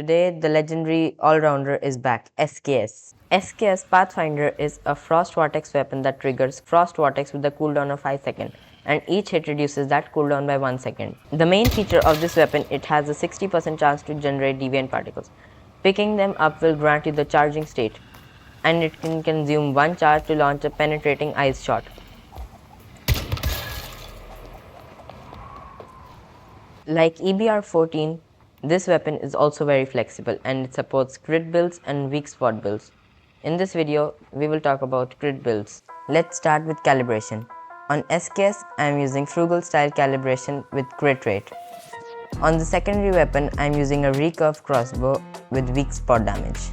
Today, the legendary all-rounder is back, SKS. SKS Pathfinder is a Frost Vortex weapon that triggers Frost Vortex with a cooldown of 5 seconds, and each hit reduces that cooldown by 1 second. The main feature of this weapon, it has a 60% chance to generate deviant particles. Picking them up will grant you the charging state, and it can consume 1 charge to launch a penetrating ice shot. Like EBR-14, this weapon is also very flexible and it supports crit builds and weak spot builds. In this video, we will talk about crit builds. Let's start with calibration. On SKS, I am using frugal style calibration with crit rate. On the secondary weapon, I am using a recurve crossbow with weak spot damage.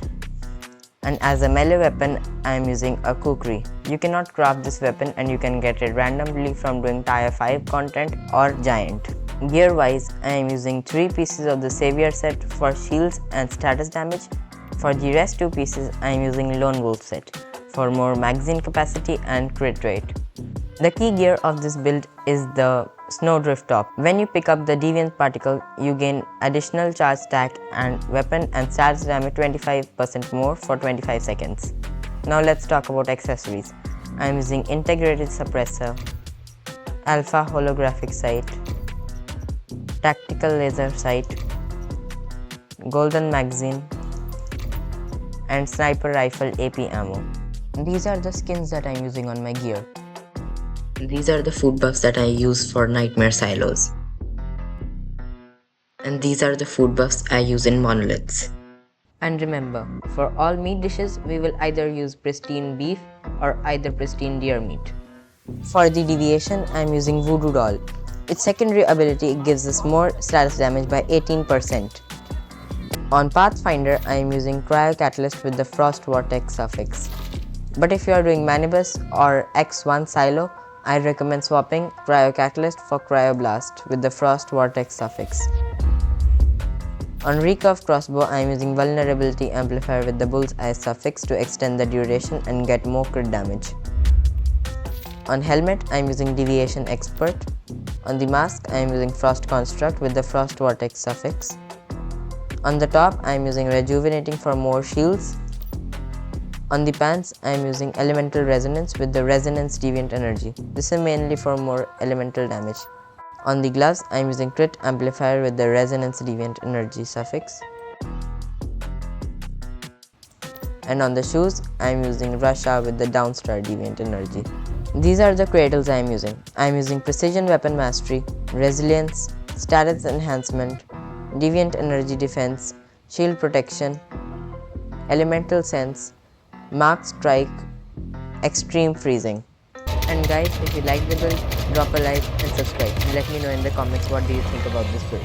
And as a melee weapon, I am using a kukri. You cannot craft this weapon and you can get it randomly from doing tier 5 content or giant. Gear wise, I am using 3 pieces of the savior set for shields and status damage. For the rest 2 pieces, I am using lone wolf set for more magazine capacity and crit rate. The key gear of this build is the snowdrift top. When you pick up the deviant particle, you gain additional charge stack and weapon and status damage 25% more for 25 seconds. Now let's talk about accessories. I am using integrated suppressor, alpha holographic sight, tactical laser sight, golden magazine, and sniper rifle AP ammo. These are the skins that I am using on my gear. These are the food buffs that I use for nightmare silos. And these are the food buffs I use in monoliths. And remember, for all meat dishes, we will either use pristine beef or either pristine deer meat. For the deviation, I am using Voodoo Doll. Its secondary ability gives us more status damage by 18%. On Pathfinder, I am using Cryo Catalyst with the Frost Vortex suffix. But if you are doing Manibus or X1 Silo, I recommend swapping Cryo Catalyst for Cryo Blast with the Frost Vortex suffix. On Recurve Crossbow, I am using Vulnerability Amplifier with the Bullseye suffix to extend the duration and get more crit damage. On Helmet, I am using Deviation Expert. On the mask, I am using Frost Construct with the Frost Vortex suffix. On the top, I am using Rejuvenating for more shields. On the pants, I am using Elemental Resonance with the Resonance Deviant Energy. This is mainly for more elemental damage. On the gloves, I am using Crit Amplifier with the Resonance Deviant Energy suffix. And on the shoes, I am using Russia with the Downstar Deviant Energy. These are the Cradles I am using. I am using Precision Weapon Mastery, Resilience, Status Enhancement, Deviant Energy Defense, Shield Protection, Elemental Sense, Mark Strike, Extreme Freezing. And guys, if you like the build, drop a like and subscribe and let me know in the comments what do you think about this build.